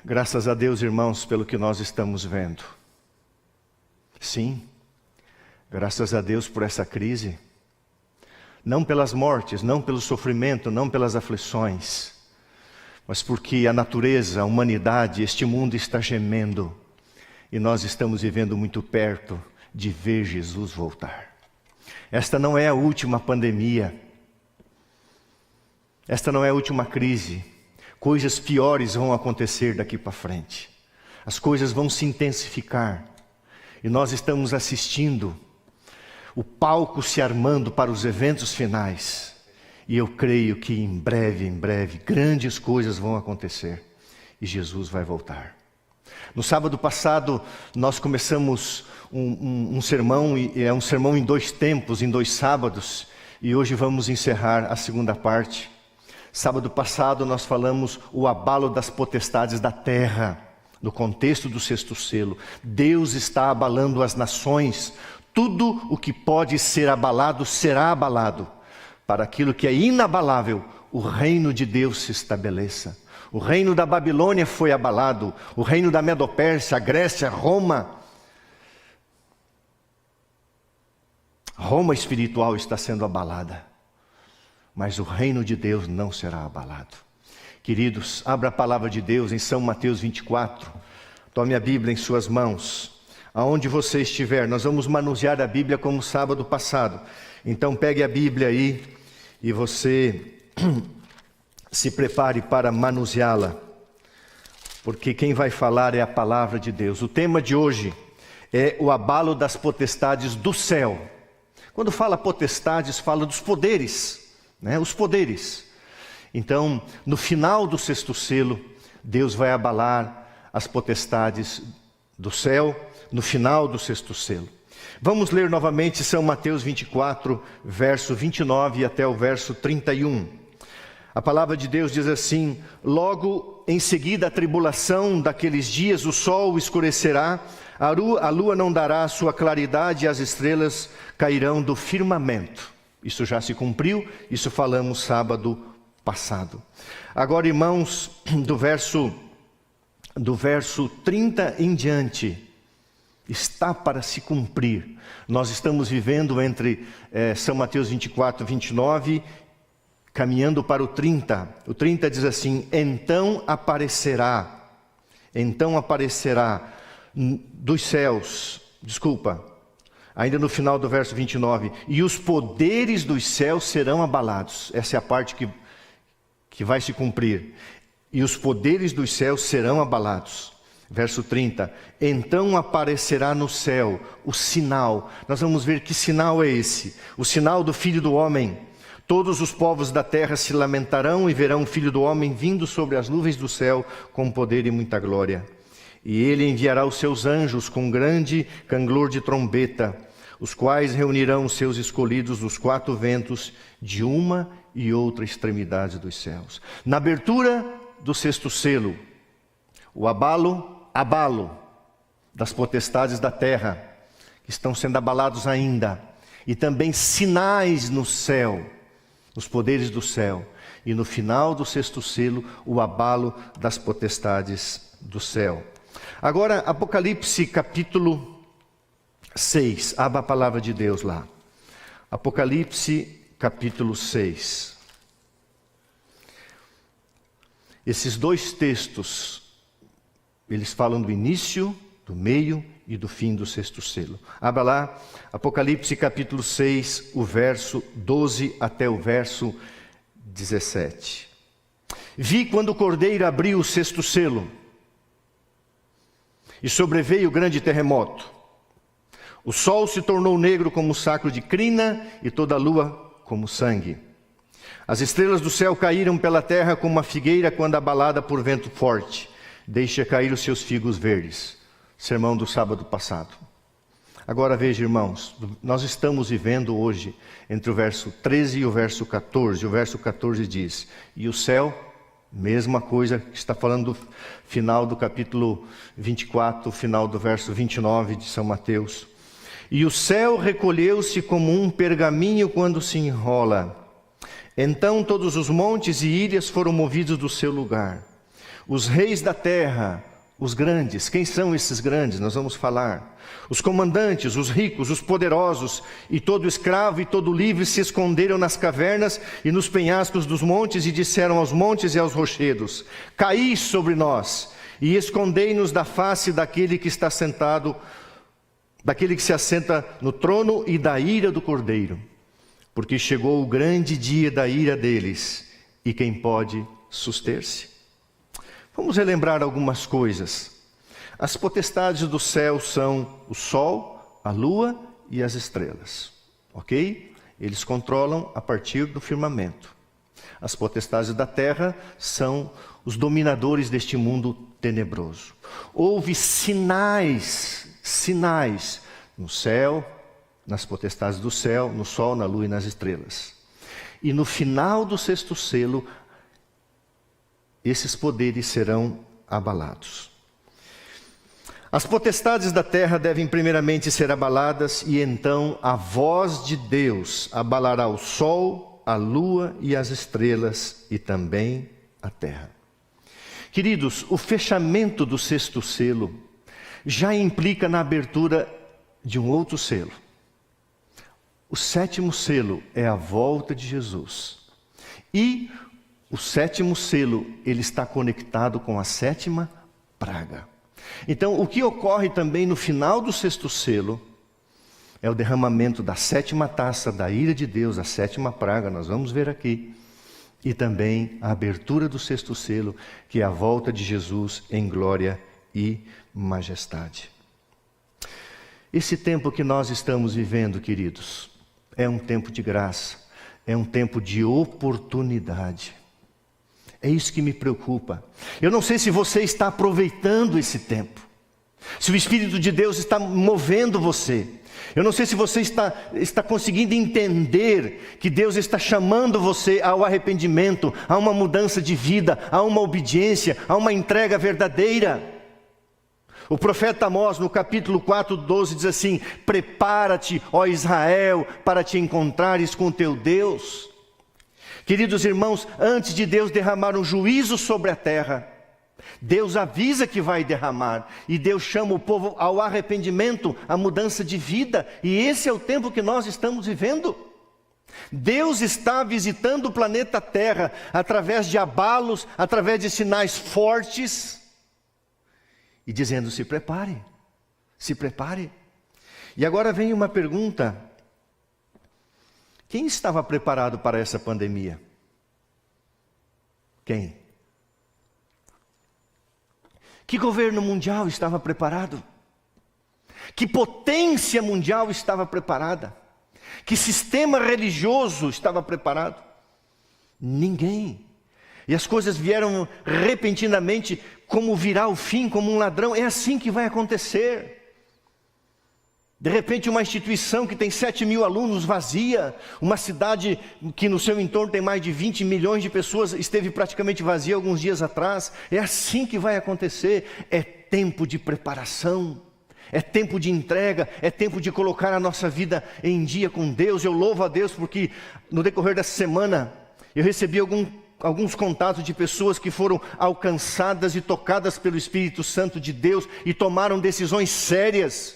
Graças a Deus, irmãos, pelo que nós estamos vendo. Sim, graças a Deus por essa crise. Não pelas mortes, não pelo sofrimento, não pelas aflições, mas porque a natureza, a humanidade, este mundo está gemendo. E nós estamos vivendo muito perto de ver Jesus voltar. Esta não é a última pandemia. Esta não é a última crise. Coisas piores vão acontecer daqui para frente. As coisas vão se intensificar. E nós estamos assistindo o palco se armando para os eventos finais. E eu creio que em breve, grandes coisas vão acontecer. E Jesus vai voltar. No sábado passado, nós começamos um sermão, e é um sermão em 2 tempos, em 2 sábados. E hoje vamos encerrar a segunda parte. Sábado passado nós falamos o abalo das potestades da terra, no contexto do 6º selo. Deus está abalando as nações. Tudo o que pode ser abalado será abalado. Para aquilo que é inabalável, o reino de Deus se estabeleça. O reino da Babilônia foi abalado. O reino da Medopérsia, a Grécia, Roma. Roma espiritual está sendo abalada. Mas o reino de Deus não será abalado. Queridos, abra a palavra de Deus em São Mateus 24. Tome a Bíblia em suas mãos. Aonde você estiver, nós vamos manusear a Bíblia como sábado passado. Então pegue a Bíblia aí e você se prepare para manuseá-la. Porque quem vai falar é a palavra de Deus. O tema de hoje é o abalo das potestades do céu. Quando fala potestades, fala dos poderes. Os poderes. Então, no final do 6º selo, Deus vai abalar as potestades do céu, no final do 6º selo. Vamos ler novamente São Mateus 24, verso 29 até o verso 31. A palavra de Deus diz assim: logo em seguida a tribulação daqueles dias, o sol escurecerá, a lua não dará a sua claridade e as estrelas cairão do firmamento. Isso já se cumpriu, isso falamos sábado passado. Agora, irmãos, do verso 30 em diante, está para se cumprir. Nós estamos vivendo entre São Mateus 24, 29, caminhando para o 30. O 30 diz assim: então aparecerá dos céus, ainda no final do verso 29, e os poderes dos céus serão abalados. Essa é a parte que vai se cumprir. E os poderes dos céus serão abalados. Verso 30, então aparecerá no céu o sinal. Nós vamos ver que sinal é esse. O sinal do Filho do Homem. Todos os povos da terra se lamentarão e verão o Filho do Homem vindo sobre as nuvens do céu com poder e muita glória. E ele enviará os seus anjos com grande canglor de trombeta, os quais reunirão os seus escolhidos dos 4 ventos, de uma e outra extremidade dos céus. Na abertura do 6º selo, o abalo das potestades da terra, que estão sendo abalados ainda, e também sinais no céu, os poderes do céu. E no final do 6º selo, o abalo das potestades do céu. Agora, Apocalipse capítulo 6, abra a palavra de Deus lá. Apocalipse capítulo 6. Esses 2 textos, eles falam do início, do meio e do fim do 6º selo. Abra lá, Apocalipse capítulo 6, o verso 12 até o verso 17. Vi quando o Cordeiro abriu o 6º selo, e sobreveio grande terremoto. O sol se tornou negro como saco de crina, e toda a lua como sangue. As estrelas do céu caíram pela terra como uma figueira quando abalada por vento forte deixa cair os seus figos verdes. Sermão do sábado passado. Agora veja, irmãos, nós estamos vivendo hoje entre o verso 13 e o verso 14. O verso 14 diz: e o céu, mesma coisa que está falando do final do capítulo 24, final do verso 29 de São Mateus. E o céu recolheu-se como um pergaminho quando se enrola. Então todos os montes e ilhas foram movidos do seu lugar. Os reis da terra, os grandes. Quem são esses grandes? Nós vamos falar. Os comandantes, os ricos, os poderosos, e todo escravo e todo livre se esconderam nas cavernas e nos penhascos dos montes e disseram aos montes e aos rochedos: caí sobre nós e escondei-nos da face daquele que está sentado, daquele que se assenta no trono e da ira do Cordeiro, porque chegou o grande dia da ira deles, e quem pode suster-se? Vamos relembrar algumas coisas. As potestades do céu são o sol, a lua e as estrelas, ok? Eles controlam a partir do firmamento. As potestades da terra são os dominadores deste mundo tenebroso. Houve sinais no céu, nas potestades do céu, no sol, na lua e nas estrelas. E no final do sexto selo, esses poderes serão abalados. As potestades da terra devem primeiramente ser abaladas, e então a voz de Deus abalará o sol, a lua e as estrelas, e também a terra. Queridos, o fechamento do sexto selo já implica na abertura de um outro selo. O sétimo selo é a volta de Jesus. E o sétimo selo, ele está conectado com a sétima praga. Então, o que ocorre também no final do sexto selo é o derramamento da sétima taça da ira de Deus, a sétima praga, nós vamos ver aqui. E também a abertura do sexto selo, que é a volta de Jesus em glória e majestade. Esse tempo que nós estamos vivendo, queridos, é um tempo de graça, é um tempo de oportunidade. É isso que me preocupa. Eu não sei se você está aproveitando esse tempo, se o Espírito de Deus está movendo você. Eu não sei se você está conseguindo entender que Deus está chamando você ao arrependimento, a uma mudança de vida, a uma obediência, a uma entrega verdadeira. O profeta Amós, no capítulo 4:12, diz assim: prepara-te, ó Israel, para te encontrares com teu Deus. Queridos irmãos, antes de Deus derramar um juízo sobre a terra, Deus avisa que vai derramar, e Deus chama o povo ao arrependimento, à mudança de vida, e esse é o tempo que nós estamos vivendo. Deus está visitando o planeta Terra, através de abalos, através de sinais fortes, e dizendo: se prepare, se prepare. E agora vem uma pergunta: quem estava preparado para essa pandemia? Quem? Que governo mundial estava preparado? Que potência mundial estava preparada? Que sistema religioso estava preparado? Ninguém. E as coisas vieram repentinamente, como virá o fim, como um ladrão. É assim que vai acontecer. De repente, uma instituição que tem 7.000 alunos vazia, uma cidade que no seu entorno tem mais de 20 milhões de pessoas, esteve praticamente vazia alguns dias atrás. É assim que vai acontecer. É tempo de preparação, é tempo de entrega, é tempo de colocar a nossa vida em dia com Deus. Eu louvo a Deus porque no decorrer dessa semana eu recebi alguns contatos de pessoas que foram alcançadas e tocadas pelo Espírito Santo de Deus e tomaram decisões sérias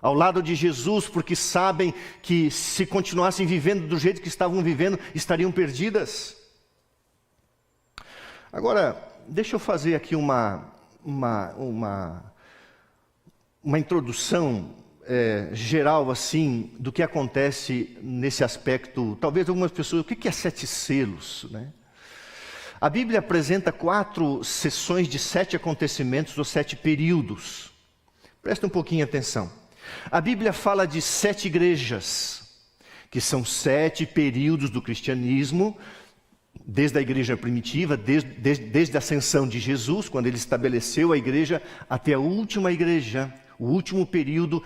ao lado de Jesus, porque sabem que se continuassem vivendo do jeito que estavam vivendo, estariam perdidas. Agora, deixa eu fazer aqui uma introdução geral assim, do que acontece nesse aspecto. Talvez algumas pessoas, o que é 7 selos, né? A Bíblia apresenta 4 sessões de 7 acontecimentos ou 7 períodos. Presta um pouquinho atenção. A Bíblia fala de 7 igrejas, que são 7 períodos do cristianismo, desde a igreja primitiva, desde a ascensão de Jesus, quando ele estabeleceu a igreja, até a última igreja, o último período,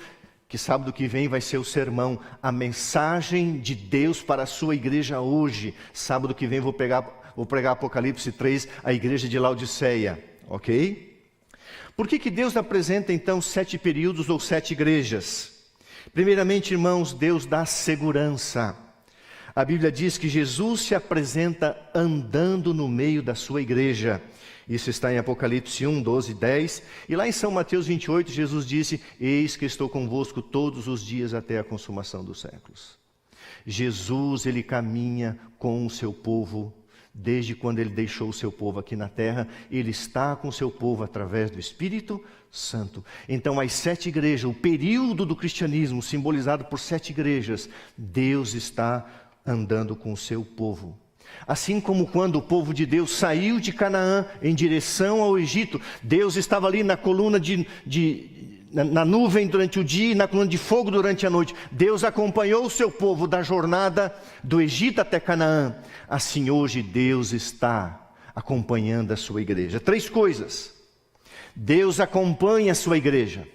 que sábado que vem vai ser o sermão, a mensagem de Deus para a sua igreja hoje. Sábado que vem vou pregar Apocalipse 3, a igreja de Laodiceia, ok? Por que Deus apresenta então 7 períodos ou 7 igrejas? Primeiramente, irmãos, Deus dá segurança. A Bíblia diz que Jesus se apresenta andando no meio da sua igreja. Isso está em Apocalipse 1, 12, 10. E lá em São Mateus 28, Jesus disse: eis que estou convosco todos os dias até a consumação dos séculos. Jesus, ele caminha com o seu povo, desde quando ele deixou o seu povo aqui na terra, ele está com o seu povo através do Espírito Santo. Então, as 7 igrejas, o período do cristianismo, simbolizado por 7 igrejas, Deus está andando com o seu povo. Assim como quando o povo de Deus saiu de Canaã em direção ao Egito, Deus estava ali na coluna na nuvem durante o dia e na coluna de fogo durante a noite. Deus acompanhou o seu povo da jornada do Egito até Canaã. Assim hoje Deus está acompanhando a sua igreja. 3 coisas. Deus acompanha a sua igreja.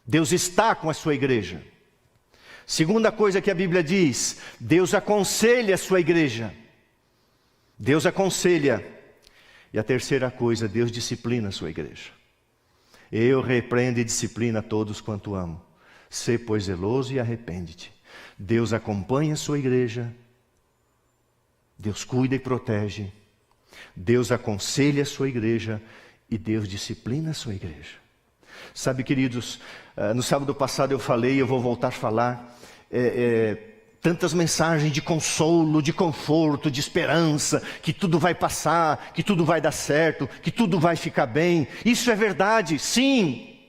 Deus está com a sua igreja. Segunda coisa que a Bíblia diz: Deus aconselha a sua igreja. Deus aconselha. E a terceira coisa, Deus disciplina a sua igreja. Eu repreendo e disciplino a todos quanto amo. Sê, pois, zeloso e arrepende-te. Deus acompanha a sua igreja. Deus cuida e protege. Deus aconselha a sua igreja. E Deus disciplina a sua igreja. Sabe, queridos, no sábado passado eu falei, eu vou voltar a falar, tantas mensagens de consolo, de conforto, de esperança, que tudo vai passar, que tudo vai dar certo, que tudo vai ficar bem. Isso é verdade, sim,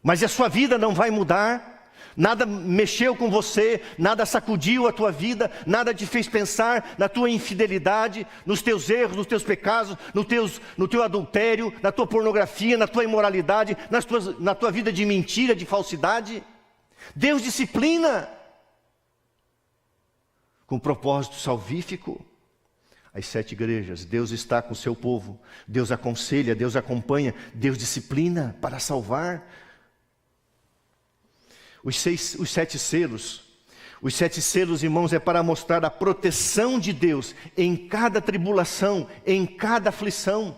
mas a sua vida não vai mudar. Nada mexeu com você, nada sacudiu a tua vida, nada te fez pensar na tua infidelidade, nos teus erros, nos teus pecados, no teu adultério, na tua pornografia, na tua imoralidade, na tua vida de mentira, de falsidade. Deus disciplina com propósito salvífico. As 7 igrejas, Deus está com o seu povo, Deus aconselha, Deus acompanha, Deus disciplina para salvar. Os 7 selos. Os 7 selos, irmãos, é para mostrar a proteção de Deus em cada tribulação, em cada aflição.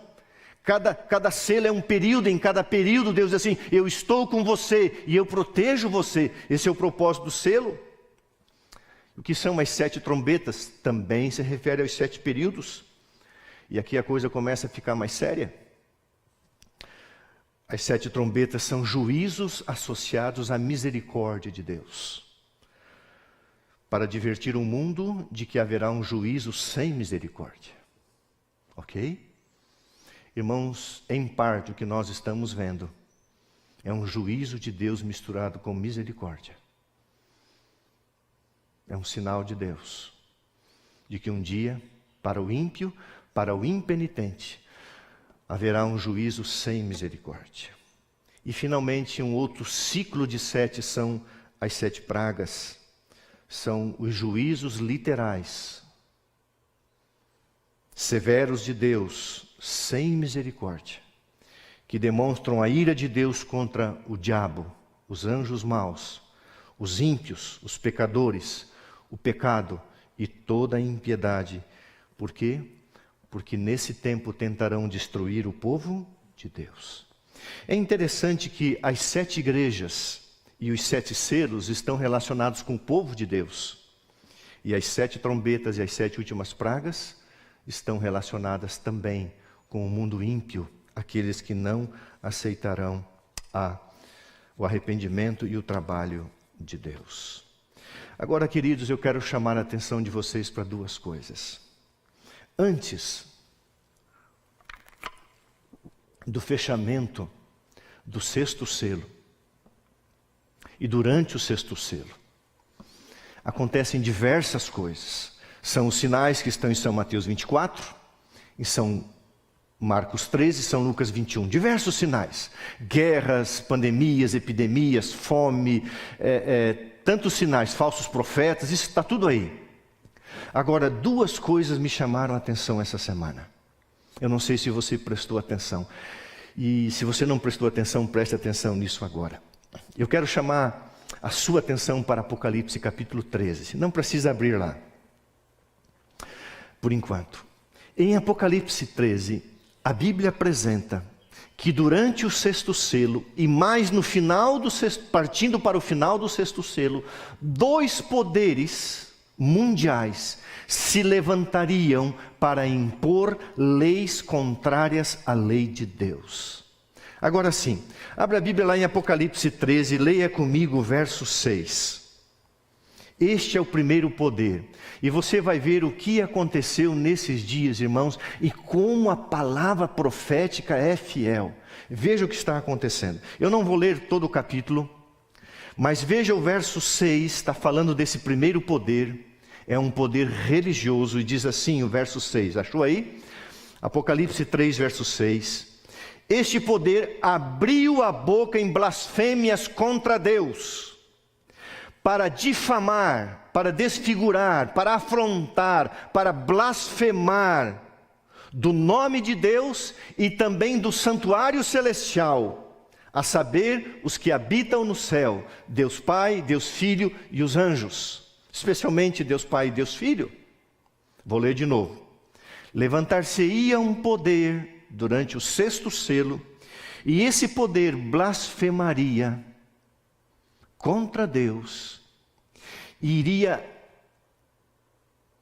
Cada selo é um período, em cada período Deus diz assim: eu estou com você e eu protejo você. Esse é o propósito do selo. O que são as 7 trombetas? Também se refere aos 7 períodos. E aqui a coisa começa a ficar mais séria. As 7 trombetas são juízos associados à misericórdia de Deus, para advertir o mundo de que haverá um juízo sem misericórdia. Ok? Irmãos, em parte o que nós estamos vendo é um juízo de Deus misturado com misericórdia. É um sinal de Deus, de que um dia, para o ímpio, para o impenitente, haverá um juízo sem misericórdia. E finalmente um outro ciclo de 7 são as 7 pragas. São os juízos literais, severos de Deus, sem misericórdia, que demonstram a ira de Deus contra o diabo, os anjos maus, os ímpios, os pecadores, o pecado e toda a impiedade. Por quê? Porque nesse tempo tentarão destruir o povo de Deus. É interessante que as 7 igrejas e os 7 selos estão relacionados com o povo de Deus. E as 7 trombetas e as 7 últimas pragas estão relacionadas também com o mundo ímpio, aqueles que não aceitarão o arrependimento e o trabalho de Deus. Agora, queridos, eu quero chamar a atenção de vocês para 2 coisas. Antes do fechamento do 6º selo e durante o 6º selo, acontecem diversas coisas. São os sinais que estão em São Mateus 24, em São Marcos 13, São Lucas 21. Diversos sinais. Guerras, pandemias, epidemias, fome, tantos sinais, falsos profetas, isso está tudo aí. Agora, 2 coisas me chamaram a atenção essa semana. Eu não sei se você prestou atenção. E se você não prestou atenção, preste atenção nisso agora. Eu quero chamar a sua atenção para Apocalipse capítulo 13. Não precisa abrir lá, por enquanto. Em Apocalipse 13, a Bíblia apresenta que durante o 6º selo, e mais no final do partindo para o final do 6º selo, 2 poderes mundiais se levantariam para impor leis contrárias à lei de Deus. Agora sim, abra a Bíblia lá em Apocalipse 13, leia comigo o verso 6. Este é o primeiro poder. E você vai ver o que aconteceu nesses dias, irmãos, e como a palavra profética é fiel. Veja o que está acontecendo. Eu não vou ler todo o capítulo, mas veja o verso 6, está falando desse primeiro poder. É um poder religioso, e diz assim o verso 6. Achou aí? Apocalipse 3, verso 6. Este poder abriu a boca em blasfêmias contra Deus, para difamar, para desfigurar, para afrontar, para blasfemar do nome de Deus e também do santuário celestial, a saber, os que habitam no céu, Deus Pai, Deus Filho e os anjos, especialmente Deus Pai e Deus Filho. Vou ler de novo. Levantar-se-ia um poder durante o sexto selo, e esse poder blasfemaria contra Deus, e iria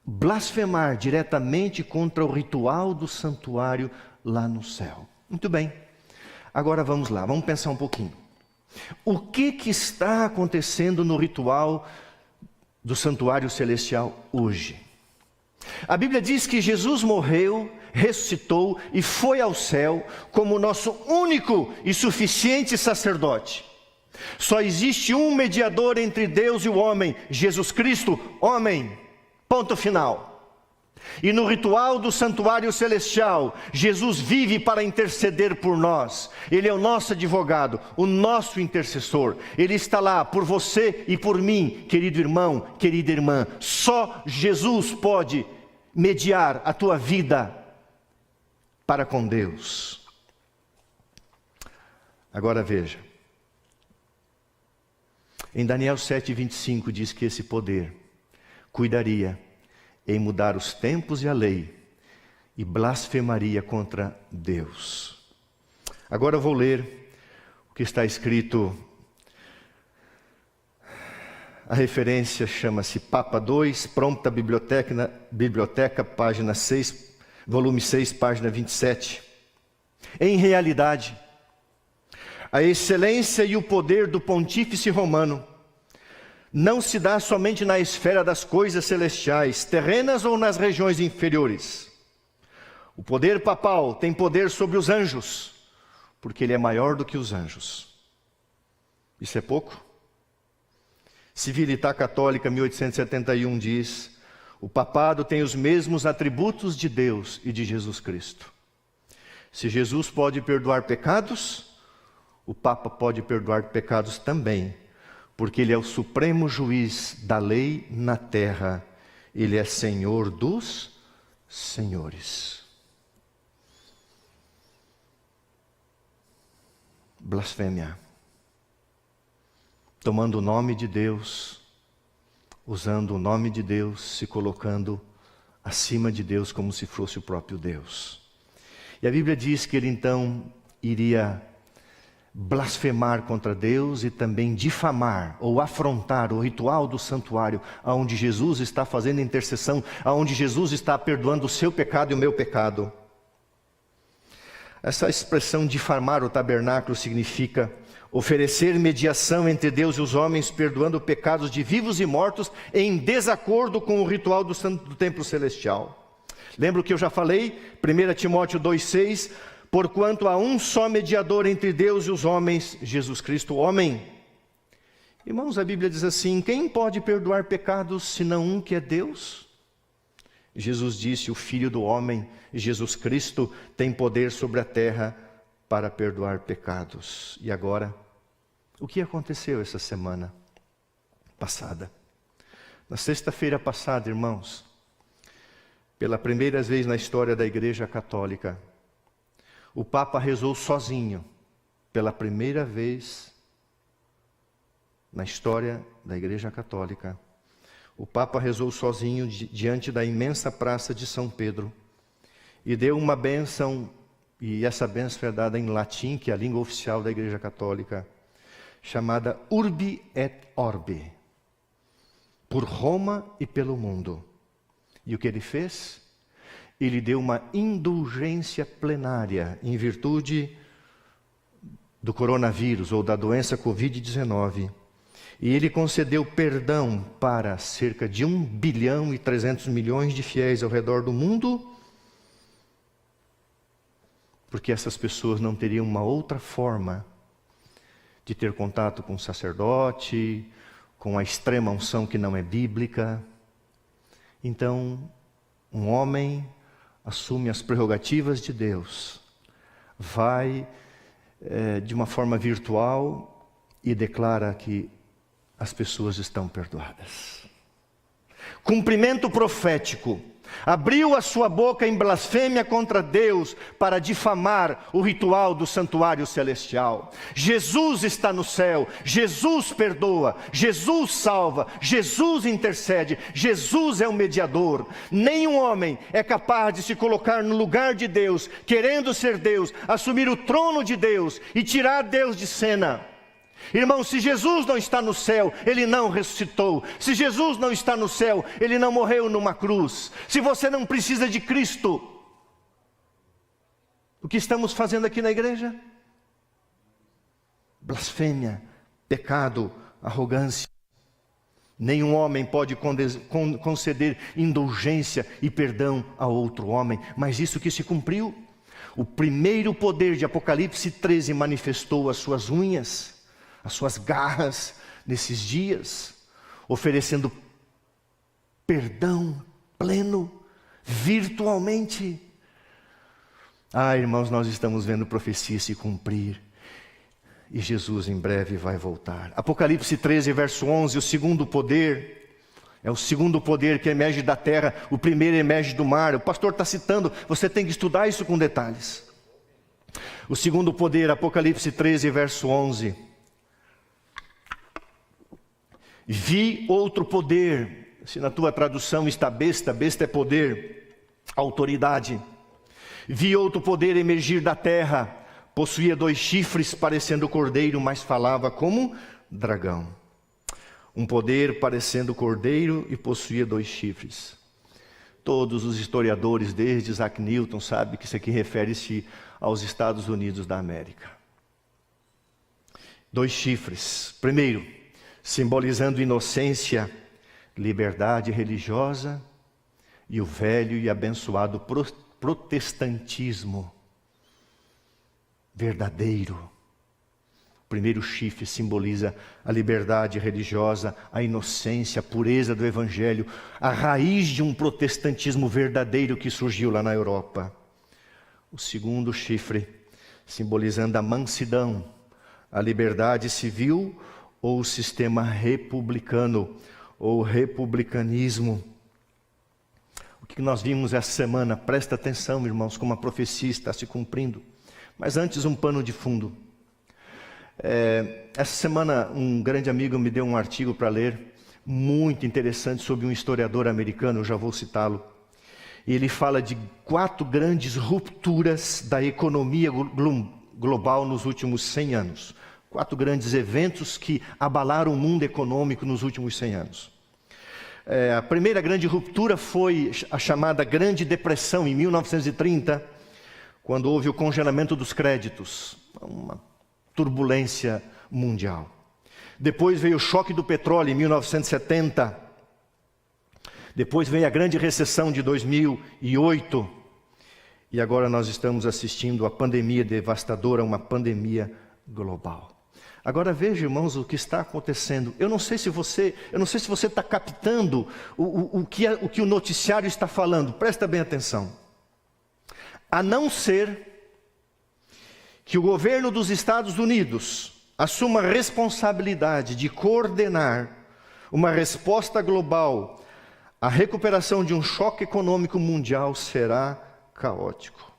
blasfemar diretamente contra o ritual do santuário lá no céu. Muito bem, agora vamos lá, vamos pensar um pouquinho. O que está acontecendo no ritual do santuário celestial hoje? A Bíblia diz que Jesus morreu, ressuscitou e foi ao céu como nosso único e suficiente sacerdote. Só existe um mediador entre Deus e o homem, Jesus Cristo, homem. Ponto final. E no ritual do santuário celestial, Jesus vive para interceder por nós. Ele é o nosso advogado, o nosso intercessor. Ele está lá por você e por mim, querido irmão, querida irmã. Só Jesus pode mediar a tua vida para com Deus. Agora veja. Em Daniel 7:25 diz que esse poder cuidaria em mudar os tempos e a lei, e blasfemaria contra Deus. Agora eu vou ler o que está escrito. A referência chama-se Papa 2, Prompta Biblioteca, página 6, volume 6, página 27. Em realidade, a excelência e o poder do pontífice romano não se dá somente na esfera das coisas celestiais, terrenas ou nas regiões inferiores. O poder papal tem poder sobre os anjos, porque ele é maior do que os anjos. Isso é pouco? Civiltà Católica 1871 diz: o papado tem os mesmos atributos de Deus e de Jesus Cristo. Se Jesus pode perdoar pecados, o Papa pode perdoar pecados também, porque Ele é o supremo juiz da lei na terra. Ele é Senhor dos senhores. Blasfêmia. Tomando o nome de Deus, usando o nome de Deus, se colocando acima de Deus como se fosse o próprio Deus. E a Bíblia diz que ele então iria blasfemar contra Deus e também difamar ou afrontar o ritual do santuário, onde Jesus está fazendo intercessão, onde Jesus está perdoando o seu pecado e o meu pecado. Essa expressão difamar o tabernáculo significa oferecer mediação entre Deus e os homens, perdoando pecados de vivos e mortos em desacordo com o ritual do templo celestial. Lembra o que eu já falei? 1 Timóteo 2,6: porquanto há um só mediador entre Deus e os homens, Jesus Cristo, homem. Irmãos, a Bíblia diz assim: quem pode perdoar pecados senão um que é Deus? Jesus disse: o Filho do homem, Jesus Cristo, tem poder sobre a terra para perdoar pecados. E agora, o que aconteceu essa semana passada? Na sexta-feira passada, irmãos, pela primeira vez na história da Igreja Católica, o Papa rezou sozinho, pela primeira vez na história da Igreja Católica. O Papa rezou sozinho diante da imensa praça de São Pedro e deu uma bênção, e essa bênção é dada em latim, que é a língua oficial da Igreja Católica, chamada Urbi et Orbi. por Roma e pelo mundo. E o que ele fez? Ele deu uma indulgência plenária em virtude do coronavírus ou da doença Covid-19. E ele concedeu perdão para cerca de 1 bilhão e 300 milhões de fiéis ao redor do mundo, porque essas pessoas não teriam uma outra forma de ter contato com o sacerdote, com a extrema unção que não é bíblica. Então, um homem assume as prerrogativas de Deus, vai de uma forma virtual e declara que as pessoas estão perdoadas. Cumprimento profético. Abriu a sua boca em blasfêmia contra Deus para difamar o ritual do santuário celestial. Jesus está no céu, Jesus perdoa, Jesus salva, Jesus intercede, Jesus é o mediador. Nenhum homem é capaz de se colocar no lugar de Deus, querendo ser Deus, assumir o trono de Deus e tirar Deus de cena. Irmão, se Jesus não está no céu, Ele não ressuscitou. Se Jesus não está no céu, Ele não morreu numa cruz. Se você não precisa de Cristo, o que estamos fazendo aqui na igreja? Blasfêmia, pecado, arrogância. Nenhum homem pode conceder indulgência e perdão a outro homem, mas isso que se cumpriu. O primeiro poder de Apocalipse 13 manifestou as suas unhas, as suas garras nesses dias, oferecendo perdão pleno, virtualmente. Irmãos, nós estamos vendo profecia se cumprir, e Jesus em breve vai voltar. Apocalipse 13, verso 11, o segundo poder, é o segundo poder que emerge da terra, o primeiro emerge do mar. O pastor está citando, você tem que estudar isso com detalhes. O segundo poder, Apocalipse 13, verso 11. Vi outro poder, se na tua tradução está besta, besta é poder, autoridade. Vi outro poder emergir da terra, possuía 2 chifres parecendo cordeiro, mas falava como dragão. Um poder parecendo cordeiro e possuía 2 chifres. Todos os historiadores, desde Isaac Newton, sabem que isso aqui refere-se aos Estados Unidos da América. 2 chifres. Primeiro, simbolizando inocência, liberdade religiosa e o velho e abençoado protestantismo verdadeiro. O primeiro chifre simboliza a liberdade religiosa, a inocência, a pureza do evangelho, a raiz de um protestantismo verdadeiro que surgiu lá na Europa. O segundo chifre, simbolizando a mansidão, a liberdade civil ou o sistema republicano, ou republicanismo. O que nós vimos essa semana, presta atenção, irmãos, como a profecia está se cumprindo. Mas antes, um pano de fundo. Essa semana, um grande amigo me deu um artigo para ler, muito interessante, sobre um historiador americano, eu já vou citá-lo. E ele fala de 4 grandes rupturas da economia global nos últimos 100 anos. 4 grandes eventos que abalaram o mundo econômico nos últimos 100 anos. A primeira grande ruptura foi a chamada Grande Depressão, em 1930, quando houve o congelamento dos créditos, uma turbulência mundial. Depois veio o choque do petróleo, em 1970. Depois veio a grande recessão de 2008. E agora nós estamos assistindo a pandemia devastadora, uma pandemia global. Agora veja, irmãos, o que está acontecendo. Eu não sei se você está captando o que o noticiário está falando. Presta bem atenção. A não ser que o governo dos Estados Unidos assuma a responsabilidade de coordenar uma resposta global, a recuperação de um choque econômico mundial será caótico.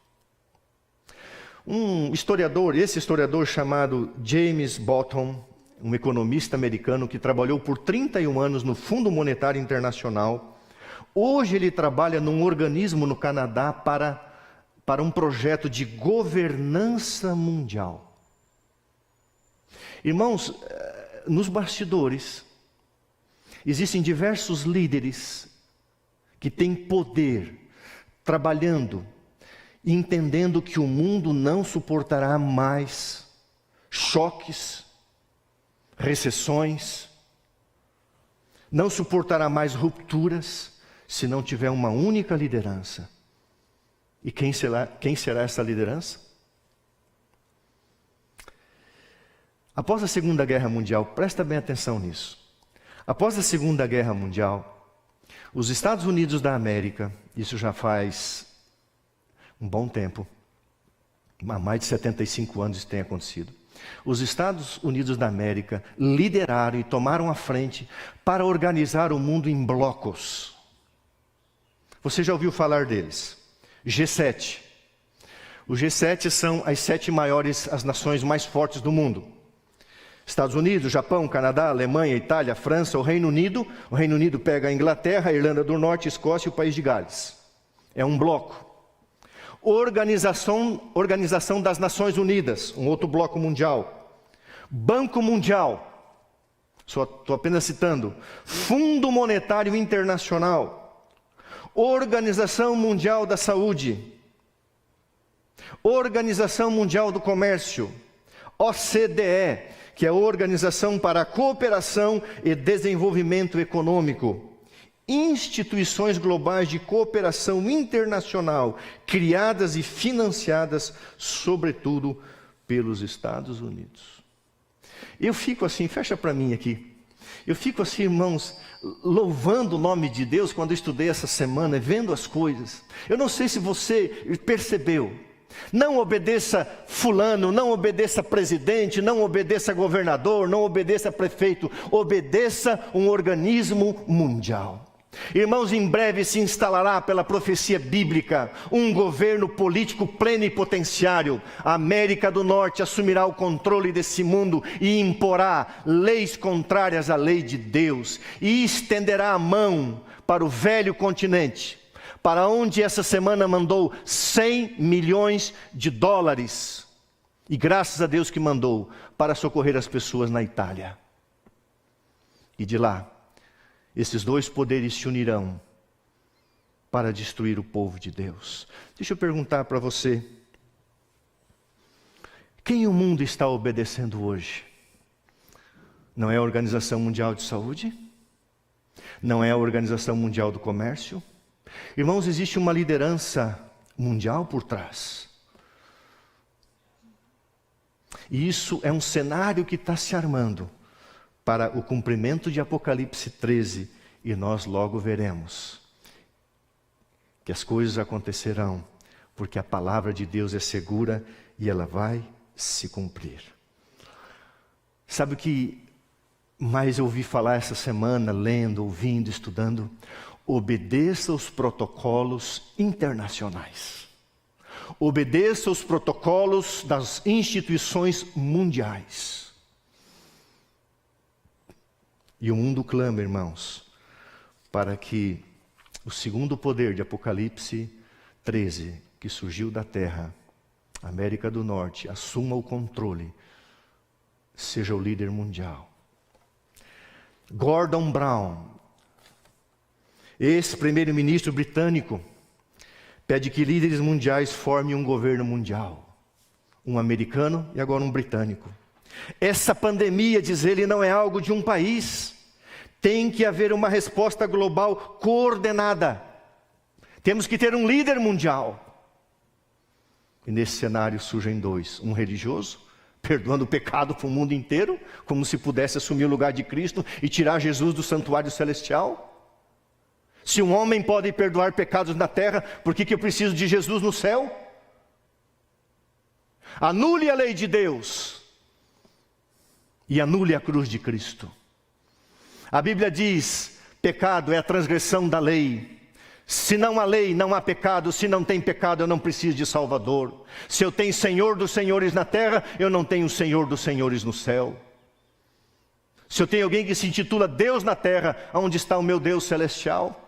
Esse historiador chamado James Bottom, um economista americano que trabalhou por 31 anos no Fundo Monetário Internacional, hoje ele trabalha num organismo no Canadá para um projeto de governança mundial. Irmãos, nos bastidores, Existem diversos líderes que têm poder, trabalhando e entendendo que o mundo não suportará mais choques, recessões, não suportará mais rupturas, se não tiver uma única liderança. E quem será essa liderança? Após a Segunda Guerra Mundial, presta bem atenção nisso. Após a Segunda Guerra Mundial, os Estados Unidos da América, isso já faz um bom tempo, há mais de 75 anos isso tem acontecido. Os Estados Unidos da América lideraram e tomaram a frente para organizar o mundo em blocos. Você já ouviu falar deles? G7. Os G7 são as 7 maiores, as nações mais fortes do mundo. Estados Unidos, Japão, Canadá, Alemanha, Itália, França, o Reino Unido. O Reino Unido pega a Inglaterra, a Irlanda do Norte, a Escócia e o País de Gales. É um bloco. Organização das Nações Unidas, um outro bloco mundial. Banco Mundial, estou apenas citando. Fundo Monetário Internacional. Organização Mundial da Saúde. Organização Mundial do Comércio. OCDE, que é a Organização para a Cooperação e Desenvolvimento Econômico. Instituições globais de cooperação internacional, criadas e financiadas, sobretudo, pelos Estados Unidos. Eu fico assim, fecha para mim aqui. Eu fico assim, irmãos, louvando o nome de Deus quando eu estudei essa semana, vendo as coisas. Eu não sei se você percebeu. Não obedeça fulano, não obedeça presidente, não obedeça governador, não obedeça prefeito. Obedeça um organismo mundial. Irmãos, em breve se instalará pela profecia bíblica um governo político plenipotenciário. A América do Norte assumirá o controle desse mundo e imporá leis contrárias à lei de Deus e estenderá a mão para o velho continente, para onde essa semana mandou 100 milhões de dólares. E graças a Deus que mandou para socorrer as pessoas na Itália. E de lá, esses dois poderes se unirão para destruir o povo de Deus. Deixa eu perguntar para você. Quem o mundo está obedecendo hoje? Não é a Organização Mundial de Saúde? Não é a Organização Mundial do Comércio? Irmãos, existe uma liderança mundial por trás. E isso é um cenário que está se armando para o cumprimento de Apocalipse 13, e nós logo veremos que as coisas acontecerão, porque a palavra de Deus é segura e ela vai se cumprir. Sabe o que mais eu ouvi falar essa semana, lendo, ouvindo, estudando? Obedeça os protocolos internacionais. Obedeça os protocolos das instituições mundiais. E o mundo clama, irmãos, para que o segundo poder de Apocalipse 13, que surgiu da terra, América do Norte, assuma o controle, seja o líder mundial. Gordon Brown, ex-primeiro-ministro britânico, pede que líderes mundiais formem um governo mundial. Um americano e agora um britânico. Essa pandemia, diz ele, não é algo de um país. Tem que haver uma resposta global coordenada. Temos que ter um líder mundial. E nesse cenário surgem dois. Um religioso, perdoando o pecado para o mundo inteiro, como se pudesse assumir o lugar de Cristo e tirar Jesus do santuário celestial. Se um homem pode perdoar pecados na terra, por que eu preciso de Jesus no céu? Anule a lei de Deus e anule a cruz de Cristo. A Bíblia diz, pecado é a transgressão da lei. Se não há lei, não há pecado. Se não tem pecado, eu não preciso de Salvador. Se eu tenho Senhor dos senhores na terra, eu não tenho Senhor dos senhores no céu. Se eu tenho alguém que se intitula Deus na terra, onde está o meu Deus celestial?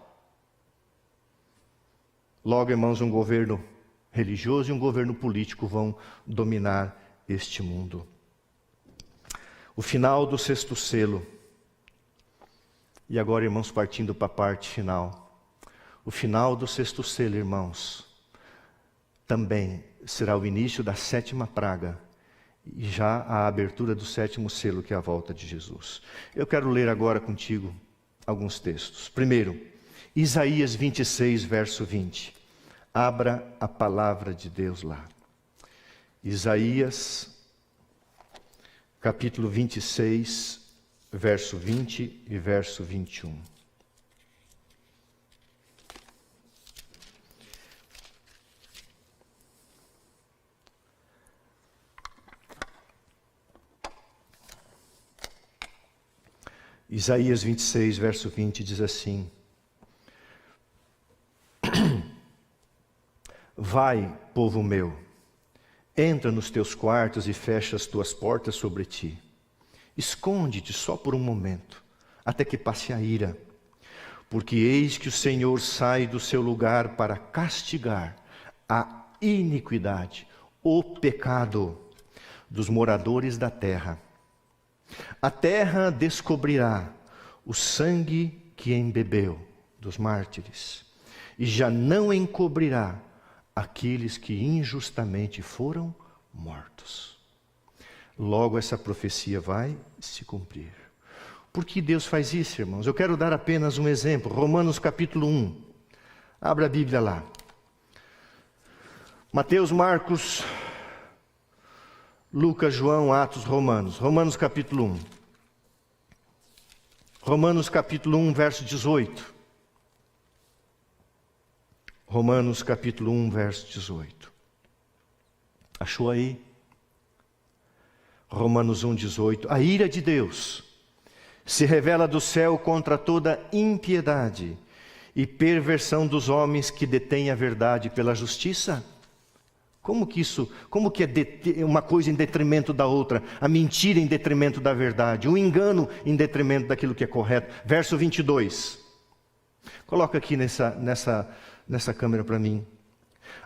Logo, irmãos, um governo religioso e um governo político vão dominar este mundo. O final do sexto selo E agora, irmãos, partindo para a parte final. O final do sexto selo, irmãos, também será o início da sétima praga. E já a abertura do sétimo selo, que é a volta de Jesus. Eu quero ler agora contigo alguns textos. Primeiro, Isaías 26, verso 20. Abra a palavra de Deus lá. Isaías, capítulo 26, verso 20 e verso 21. Isaías 26, verso 20 diz assim: Vai, povo meu, entra nos teus quartos e fecha as tuas portas sobre ti. Esconde-te só por um momento, até que passe a ira. Porque eis que o Senhor sai do seu lugar para castigar a iniquidade, o pecado dos moradores da terra. A terra descobrirá o sangue que embebeu dos mártires, e já não encobrirá aqueles que injustamente foram mortos. Logo essa profecia vai se cumprir. Por que Deus faz isso, irmãos? Eu quero dar apenas um exemplo. Romanos capítulo 1. Abra a Bíblia lá. Mateus, Marcos, Lucas, João, Atos, Romanos. Romanos capítulo 1. Romanos capítulo 1, verso 18. Romanos capítulo 1, verso 18. Achou aí? Romanos 1, 18. A ira de Deus se revela do céu contra toda impiedade e perversão dos homens que detêm a verdade pela justiça. Como que é uma coisa em detrimento da outra? A mentira em detrimento da verdade, o engano em detrimento daquilo que é correto. Verso 22. Coloca aqui nessa câmera para mim.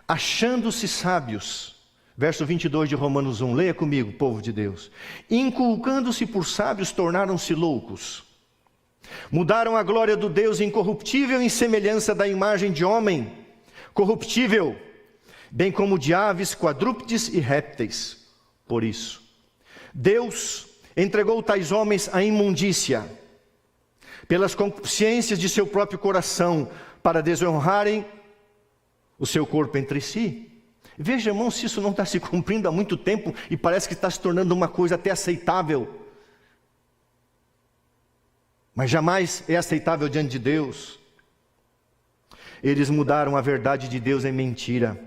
Achando-se sábios, verso 22 de Romanos 1, leia comigo, povo de Deus. Inculcando-se por sábios, tornaram-se loucos. Mudaram a glória do Deus incorruptível em semelhança da imagem de homem corruptível, bem como de aves, quadrúpedes e répteis. Por isso, Deus entregou tais homens à imundícia, pelas concupiscências de seu próprio coração, para desonrarem o seu corpo entre si. Veja, irmão, se isso não está se cumprindo há muito tempo e parece que está se tornando uma coisa até aceitável. Mas jamais é aceitável diante de Deus. Eles mudaram a verdade de Deus em mentira,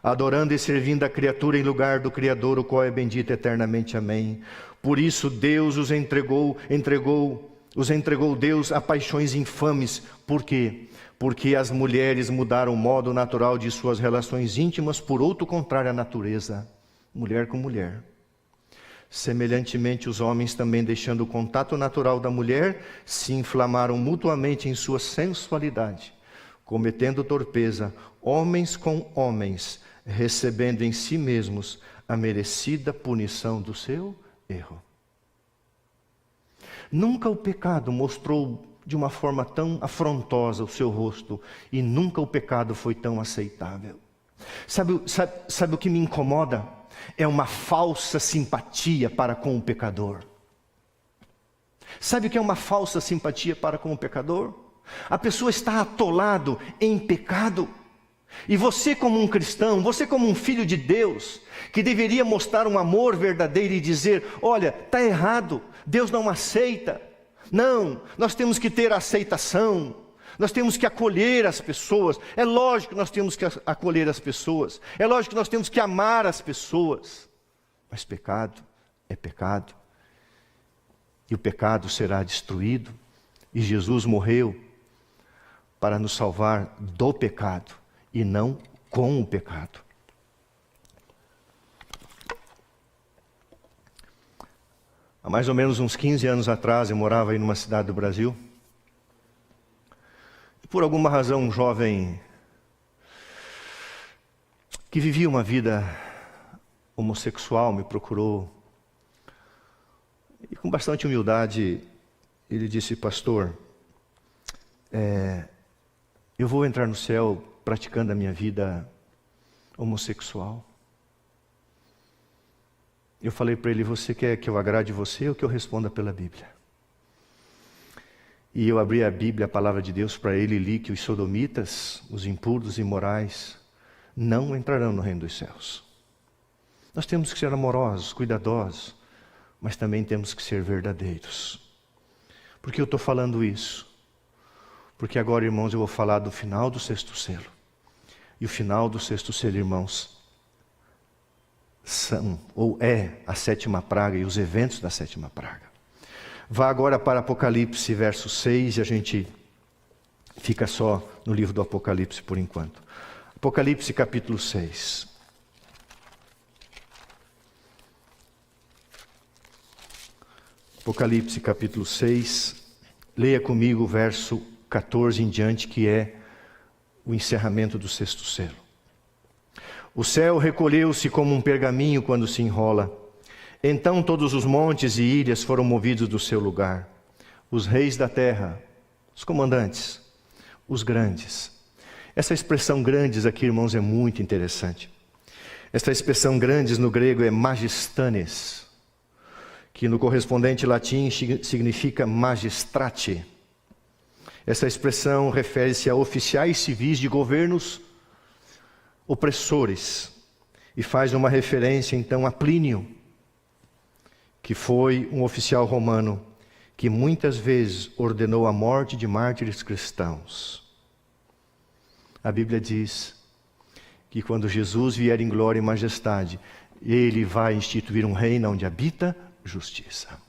adorando e servindo a criatura em lugar do Criador, o qual é bendito eternamente. Amém. Por isso Deus os entregou Deus a paixões infames. Por quê? Porque as mulheres mudaram o modo natural de suas relações íntimas por outro contrário à natureza, mulher com mulher. Semelhantemente, os homens também, deixando o contato natural da mulher, se inflamaram mutuamente em sua sensualidade, cometendo torpeza, homens com homens, recebendo em si mesmos a merecida punição do seu erro. Nunca o pecado mostrou de uma forma tão afrontosa o seu rosto, e nunca o pecado foi tão aceitável. Sabe o que me incomoda? É uma falsa simpatia para com o pecador. Sabe o que é uma falsa simpatia para com o pecador? A pessoa está atolado em pecado, e você como um cristão, você como um filho de Deus, que deveria mostrar um amor verdadeiro e dizer: olha, está errado, Deus não aceita. Não, nós temos que ter aceitação, nós temos que acolher as pessoas. É lógico que nós temos que acolher as pessoas, é lógico que nós temos que amar as pessoas. Mas pecado é pecado, e o pecado será destruído, e Jesus morreu para nos salvar do pecado e não com o pecado. Há mais ou menos uns 15 anos atrás, eu morava aí numa cidade do Brasil. E por alguma razão, um jovem que vivia uma vida homossexual me procurou. E com bastante humildade, ele disse: pastor, eu vou entrar no céu praticando a minha vida homossexual? Eu falei para ele, você quer que eu agrade você ou que eu responda pela Bíblia? E eu abri a Bíblia, a palavra de Deus, para ele e li que os sodomitas, os impuros, os imorais, não entrarão no reino dos céus. Nós temos que ser amorosos, cuidadosos, mas também temos que ser verdadeiros. Por que eu estou falando isso? Porque agora, irmãos, eu vou falar do final do sexto selo. E o final do sexto selo, irmãos, é a sétima praga e os eventos da sétima praga. Vá agora para Apocalipse, verso 6, e a gente fica só no livro do Apocalipse por enquanto. Apocalipse, capítulo 6. Apocalipse, capítulo 6. Leia comigo o verso 14 em diante, que é o encerramento do sexto selo. O céu recolheu-se como um pergaminho quando se enrola. Então todos os montes e ilhas foram movidos do seu lugar. Os reis da terra, os comandantes, os grandes. Essa expressão grandes aqui, irmãos, é muito interessante. Esta expressão grandes no grego é magistanes, que no correspondente latim significa magistrate. Essa expressão refere-se a oficiais civis de governos opressores e faz uma referência então a Plínio, que foi um oficial romano que muitas vezes ordenou a morte de mártires cristãos. A Bíblia diz que quando Jesus vier em glória e majestade, ele vai instituir um reino onde habita justiça.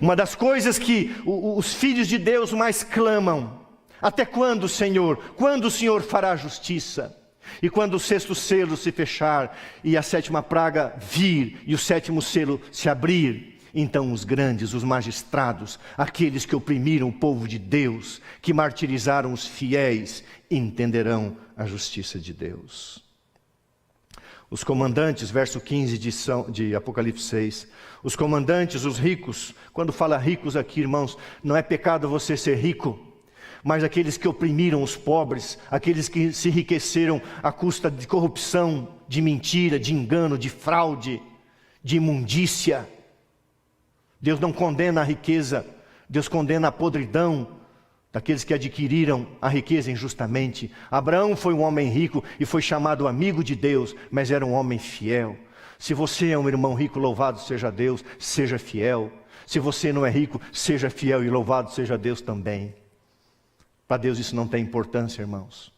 Uma das coisas que os filhos de Deus mais clamam: até quando, Senhor? Quando o Senhor fará justiça? E quando o sexto selo se fechar e a sétima praga vir e o sétimo selo se abrir, então os grandes, os magistrados, aqueles que oprimiram o povo de Deus, que martirizaram os fiéis, entenderão a justiça de Deus. Os comandantes, verso 15 de Apocalipse 6, os comandantes, os ricos, quando fala ricos aqui, irmãos, não é pecado você ser rico, mas aqueles que oprimiram os pobres, aqueles que se enriqueceram à custa de corrupção, de mentira, de engano, de fraude, de imundícia. Deus não condena a riqueza, Deus condena a podridão daqueles que adquiriram a riqueza injustamente. Abraão foi um homem rico e foi chamado amigo de Deus, mas era um homem fiel. Se você é um irmão rico, louvado seja Deus, seja fiel. Se você não é rico, seja fiel e louvado seja Deus também. Para Deus isso não tem importância, irmãos.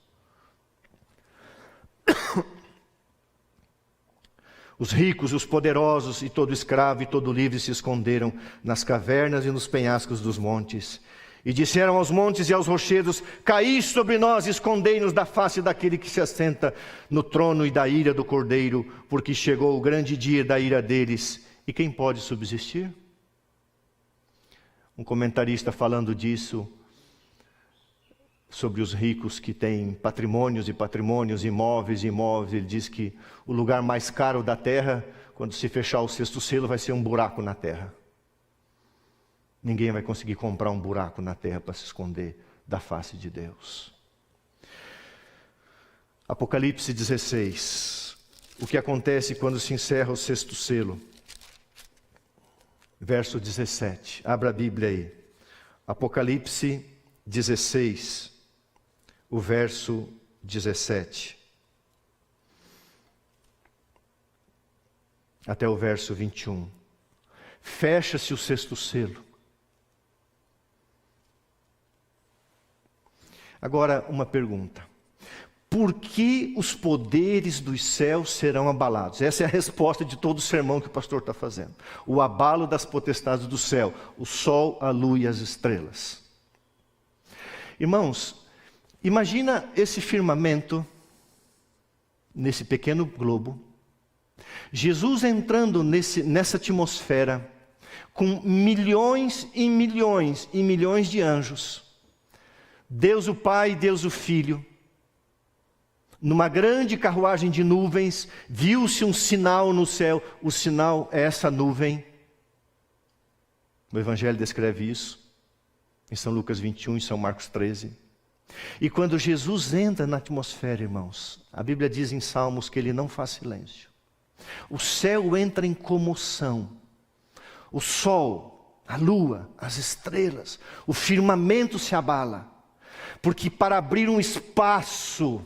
Os ricos, os poderosos e todo escravo e todo livre se esconderam nas cavernas e nos penhascos dos montes. E disseram aos montes e aos rochedos: caí sobre nós, escondei-nos da face daquele que se assenta no trono e da ira do Cordeiro, porque chegou o grande dia da ira deles. E quem pode subsistir? Um comentarista falando disso, sobre os ricos que têm patrimônios e patrimônios, imóveis e imóveis, ele diz que o lugar mais caro da terra, quando se fechar o sexto selo, vai ser um buraco na terra. Ninguém vai conseguir comprar um buraco na terra para se esconder da face de Deus. Apocalipse 16. O que acontece quando se encerra o sexto selo? Verso 17. Abra a Bíblia aí. Apocalipse 16, o verso 17. Até o verso 21. Fecha-se o sexto selo. Agora, uma pergunta. Por que os poderes dos céus serão abalados? Essa é a resposta de todo o sermão que o pastor está fazendo. O abalo das potestades do céu, o sol, a lua e as estrelas. Irmãos, imagina esse firmamento, nesse pequeno globo, Jesus entrando nessa atmosfera, com milhões e milhões e milhões de anjos, Deus o Pai e Deus o Filho, numa grande carruagem de nuvens, viu-se um sinal no céu, o sinal é essa nuvem. O Evangelho descreve isso, em São Lucas 21 e São Marcos 13. E quando Jesus entra na atmosfera, irmãos, a Bíblia diz em Salmos que ele não faz silêncio. O céu entra em comoção. O sol, a lua, as estrelas, o firmamento se abala. Porque para abrir um espaço,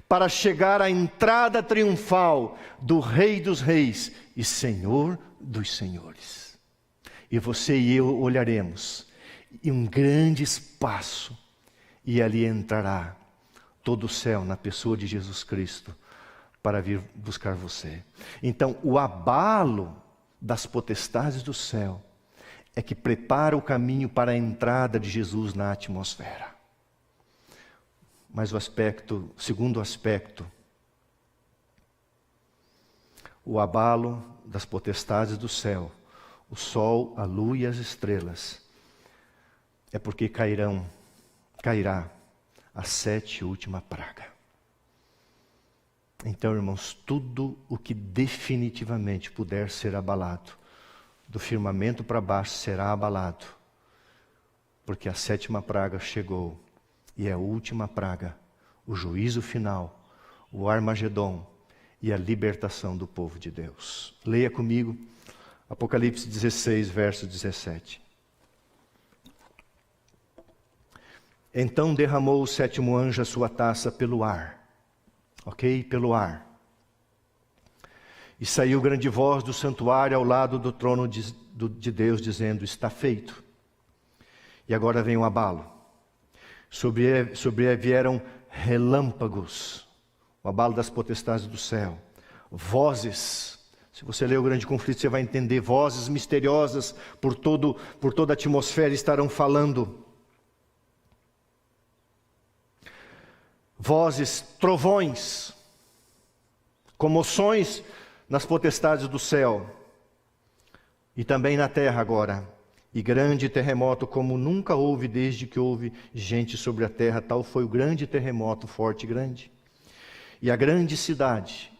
para chegar à entrada triunfal do Rei dos Reis e Senhor dos Senhores. E você e eu olharemos em um grande espaço, e ali entrará todo o céu na pessoa de Jesus Cristo para vir buscar você. Então, o abalo das potestades do céu é que prepara o caminho para a entrada de Jesus na atmosfera. Mas o segundo aspecto, o abalo das potestades do céu, o sol, a lua e as estrelas, é porque cairá a 7ª e última praga. Então, irmãos, tudo o que definitivamente puder ser abalado, do firmamento para baixo será abalado, porque a 7ª praga chegou, e é a última praga, o juízo final, o Armagedon e a libertação do povo de Deus. Leia comigo Apocalipse 16, verso 17. Então derramou o 7º anjo a sua taça pelo ar. Ok? Pelo ar. E saiu grande voz do santuário ao lado do trono de Deus, dizendo: está feito. E agora vem o abalo. Sobre vieram relâmpagos, o abalo das potestades do céu. Vozes. Se você ler o grande conflito, você vai entender. Vozes misteriosas por toda a atmosfera estarão falando. Vozes, trovões, comoções nas potestades do céu e também na terra agora. E grande terremoto como nunca houve desde que houve gente sobre a terra. Tal foi o grande terremoto, forte e grande. E a grande cidade,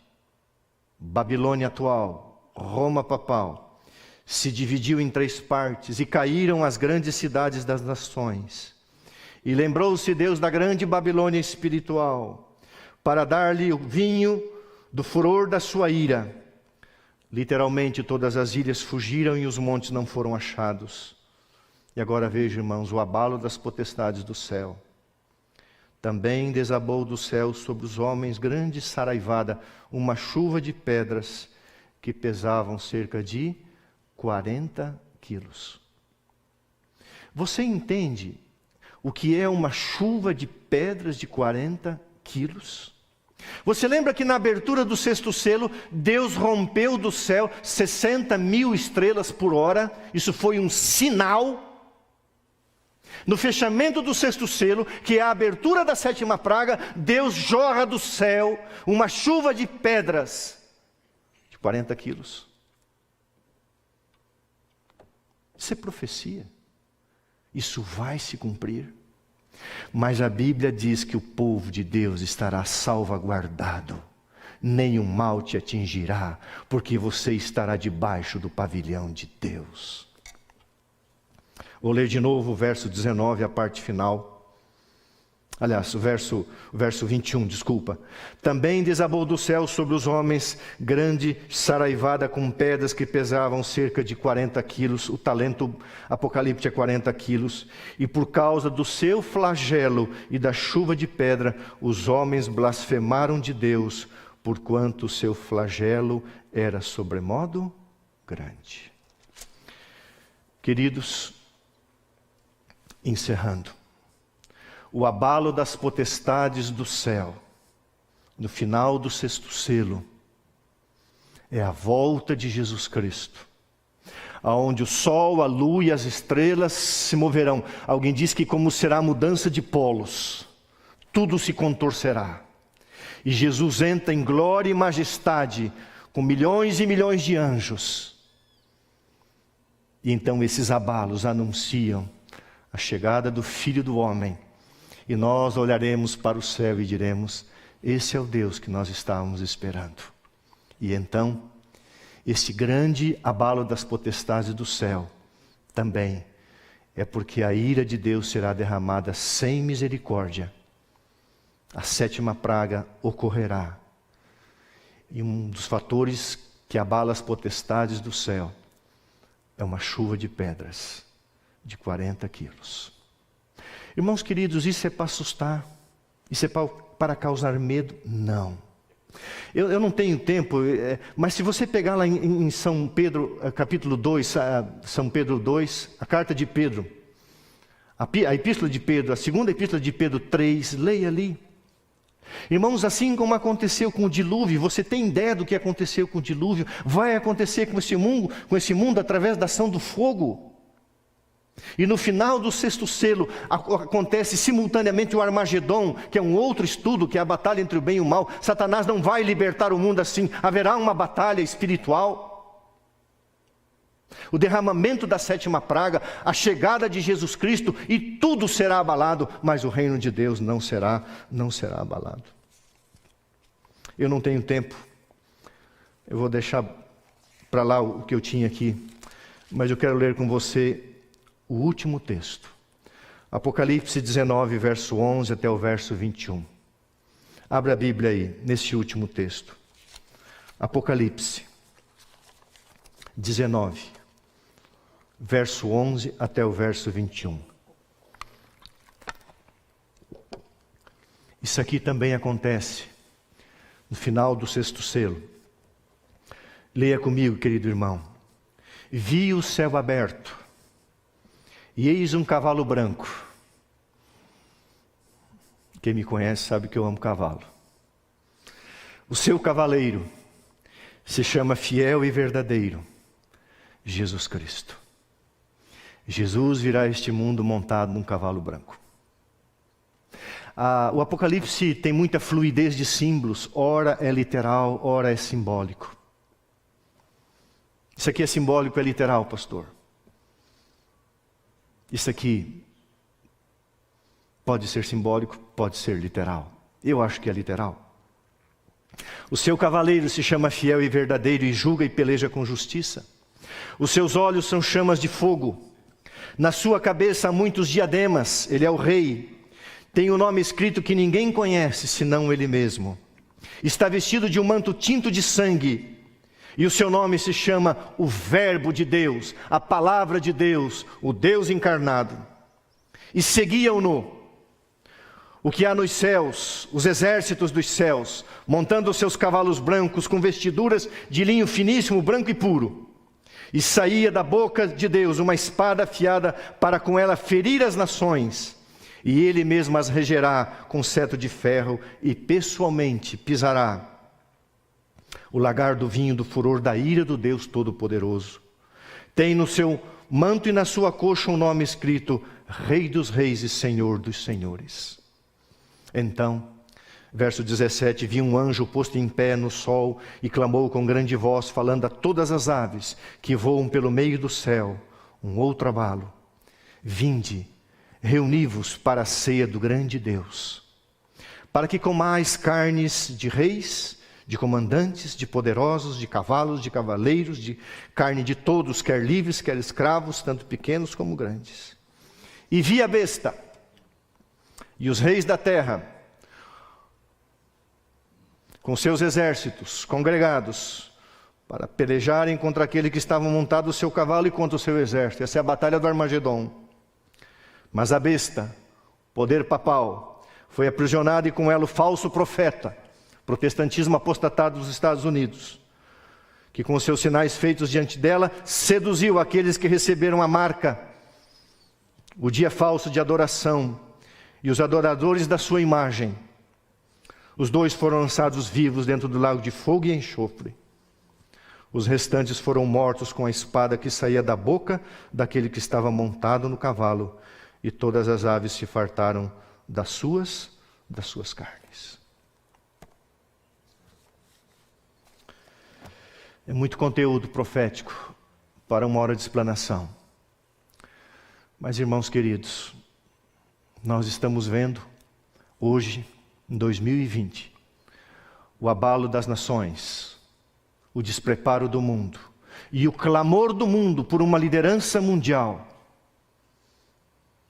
Babilônia atual, Roma papal, se dividiu em 3 partes e caíram as grandes cidades das nações. E lembrou-se Deus da grande Babilônia espiritual, para dar-lhe o vinho do furor da sua ira. Literalmente todas as ilhas fugiram e os montes não foram achados. E agora veja, irmãos, o abalo das potestades do céu. Também desabou do céu sobre os homens grande saraivada, uma chuva de pedras que pesavam cerca de 40 quilos. Você entende o que é uma chuva de pedras de 40 quilos? Você lembra que na abertura do 6º selo, Deus rompeu do céu 60.000 estrelas por hora? Isso foi um sinal. No fechamento do 6º selo, que é a abertura da 7ª praga, Deus jorra do céu uma chuva de pedras de 40 quilos. Isso é profecia. Isso vai se cumprir. Mas a Bíblia diz que o povo de Deus estará salvaguardado. Nenhum mal te atingirá, porque você estará debaixo do pavilhão de Deus. Vou ler de novo o verso 19, a parte final. Aliás, o verso 21, desculpa. Também desabou do céu sobre os homens grande saraivada com pedras que pesavam cerca de 40 quilos. O talento apocalíptico é 40 quilos. E por causa do seu flagelo e da chuva de pedra, os homens blasfemaram de Deus, porquanto o seu flagelo era sobremodo grande. Queridos, encerrando. O abalo das potestades do céu, no final do 6º selo, é a volta de Jesus Cristo, aonde o sol, a lua e as estrelas se moverão. Alguém diz que como será a mudança de polos, tudo se contorcerá. E Jesus entra em glória e majestade, com milhões e milhões de anjos. E então esses abalos anunciam a chegada do Filho do Homem. E nós olharemos para o céu e diremos: esse é o Deus que nós estávamos esperando. E então, esse grande abalo das potestades do céu também é porque a ira de Deus será derramada sem misericórdia. A 7ª praga ocorrerá. E um dos fatores que abala as potestades do céu é uma chuva de pedras de 40 quilos. Irmãos queridos, isso é para assustar? Isso é para causar medo? Não. Eu não tenho tempo, mas se você pegar lá em São Pedro, capítulo 2, São Pedro 2, a carta de Pedro, a epístola de Pedro, a segunda epístola de Pedro 3, leia ali. Irmãos, assim como aconteceu com o dilúvio, você tem ideia do que aconteceu com o dilúvio? Vai acontecer com esse mundo através da ação do fogo. E no final do 6º selo, acontece simultaneamente o Armagedon, que é um outro estudo, que é a batalha entre o bem e o mal. Satanás não vai libertar o mundo assim, haverá uma batalha espiritual. O derramamento da 7ª praga, a chegada de Jesus Cristo, e tudo será abalado, mas o reino de Deus não será abalado. Eu não tenho tempo, eu vou deixar para lá o que eu tinha aqui, mas eu quero ler com você o último texto. Apocalipse 19, verso 11 até o verso 21. Abra a Bíblia aí, nesse último texto. Apocalipse 19, verso 11 até o verso 21. Isso aqui também acontece no final do 6º selo. Leia comigo, querido irmão. Vi o céu aberto, e eis um cavalo branco. Quem me conhece sabe que eu amo cavalo. O seu cavaleiro se chama Fiel e Verdadeiro, Jesus Cristo. Jesus virá a este mundo montado num cavalo branco. O Apocalipse tem muita fluidez de símbolos, ora é literal, ora é simbólico. Isso aqui é simbólico, é literal, pastor? Isso aqui pode ser simbólico, pode ser literal. Eu acho que é literal. O seu cavaleiro se chama Fiel e Verdadeiro e julga e peleja com justiça. Os seus olhos são chamas de fogo. Na sua cabeça há muitos diademas. Ele é o rei. Tem um nome escrito que ninguém conhece, senão ele mesmo. Está vestido de um manto tinto de sangue. E o seu nome se chama o Verbo de Deus, a Palavra de Deus, o Deus encarnado. E seguiam-no o que há nos céus, os exércitos dos céus, montando os seus cavalos brancos, com vestiduras de linho finíssimo, branco e puro. E saía da boca de Deus uma espada afiada para com ela ferir as nações. E ele mesmo as regerá com cetro de ferro e pessoalmente pisará o lagar do vinho do furor da ira do Deus Todo-Poderoso. Tem no seu manto e na sua coxa um nome escrito: Rei dos Reis e Senhor dos Senhores. Então, verso 17, vi um anjo posto em pé no sol e clamou com grande voz, falando a todas as aves que voam pelo meio do céu, um outro abalo: vinde, reuni-vos para a ceia do grande Deus, para que comais carnes de reis, de comandantes, de poderosos, de cavalos, de cavaleiros, de carne de todos, quer livres, quer escravos, tanto pequenos como grandes. E vi a besta e os reis da terra, com seus exércitos congregados, para pelejarem contra aquele que estava montado no seu cavalo e contra o seu exército. Essa é a batalha do Armagedon. Mas a besta, poder papal, foi aprisionada e com ela o falso profeta, protestantismo apostatado dos Estados Unidos, que com seus sinais feitos diante dela, seduziu aqueles que receberam a marca, o dia falso de adoração, e os adoradores da sua imagem. Os dois foram lançados vivos dentro do lago de fogo e enxofre. Os restantes foram mortos com a espada que saía da boca daquele que estava montado no cavalo, e todas as aves se fartaram das suas carnes. É muito conteúdo profético para uma hora de explanação. Mas, irmãos queridos, nós estamos vendo hoje, em 2020, o abalo das nações, o despreparo do mundo e o clamor do mundo por uma liderança mundial.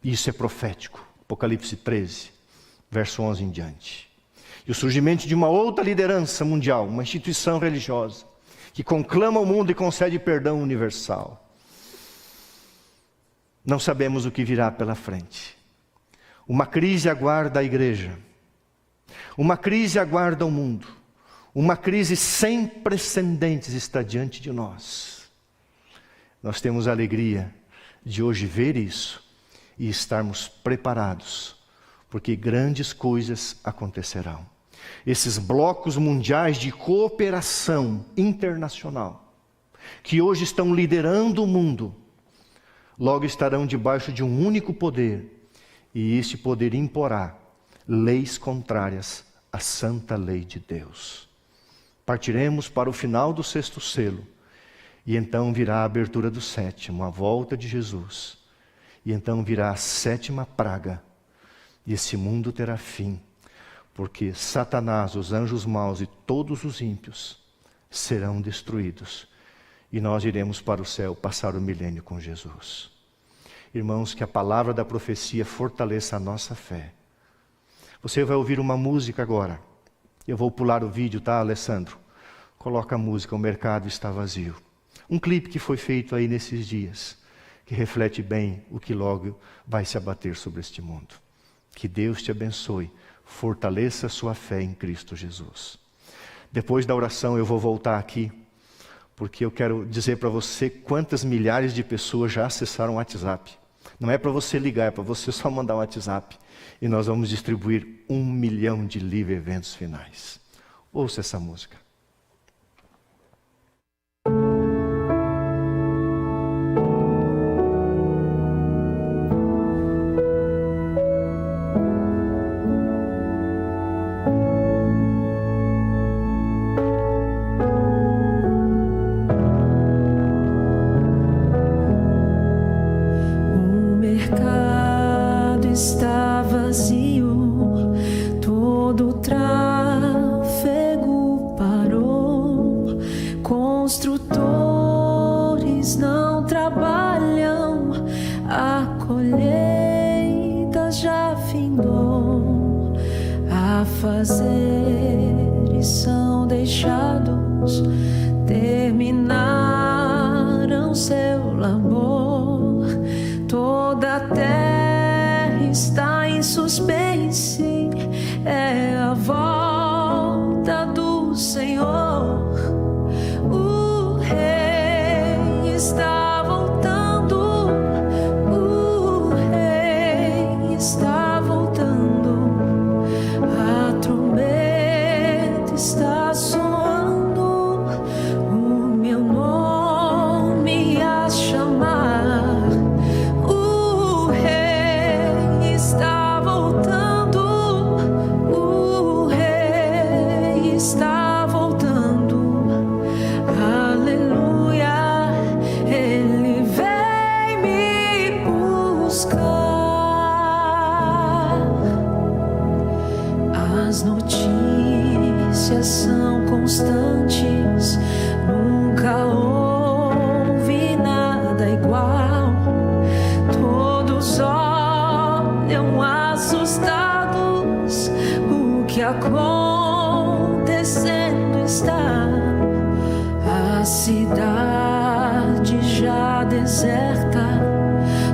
Isso é profético. Apocalipse 13, verso 11 em diante. E o surgimento de uma outra liderança mundial, uma instituição religiosa, que conclama o mundo e concede perdão universal. Não sabemos o que virá pela frente. Uma crise aguarda a igreja. Uma crise aguarda o mundo. Uma crise sem precedentes está diante de nós. Nós temos a alegria de hoje ver isso e estarmos preparados, porque grandes coisas acontecerão. Esses blocos mundiais de cooperação internacional, que hoje estão liderando o mundo, logo estarão debaixo de um único poder, e este poder imporá leis contrárias à santa lei de Deus. Partiremos para o final do 6º selo, e então virá a abertura do 7º, a volta de Jesus. E então virá a 7ª praga, e esse mundo terá fim, porque Satanás, os anjos maus e todos os ímpios serão destruídos, e nós iremos para o céu passar o milênio com Jesus. Irmãos, que a palavra da profecia fortaleça a nossa fé. Você vai ouvir uma música agora. Eu vou pular o vídeo, tá, Alessandro? Coloca a música, o mercado está vazio. Um clipe que foi feito aí nesses dias, que reflete bem o que logo vai se abater sobre este mundo. Que Deus te abençoe, fortaleça a sua fé em Cristo Jesus. Depois da oração eu vou voltar aqui, porque eu quero dizer para você quantas milhares de pessoas já acessaram o WhatsApp. Não é para você ligar, é para você só mandar um WhatsApp. E nós vamos distribuir 1 milhão de livre eventos finais. Ouça essa música. Está vazio, todo o tráfego parou, construtores não trabalham, a colheita já findou, afazeres são deixados, terminaram seu labor, toda a terra está em suspense, é a volta do Senhor. O Rei está voltando, o Rei está voltando, a trombeta está soando, o meu nome a chamar. Está voltando, o Rei está voltando, aleluia, Ele vem me buscar. As notícias são constantes, nunca houve nada igual, todos olham assustados, o que acontecendo está, a cidade já deserta,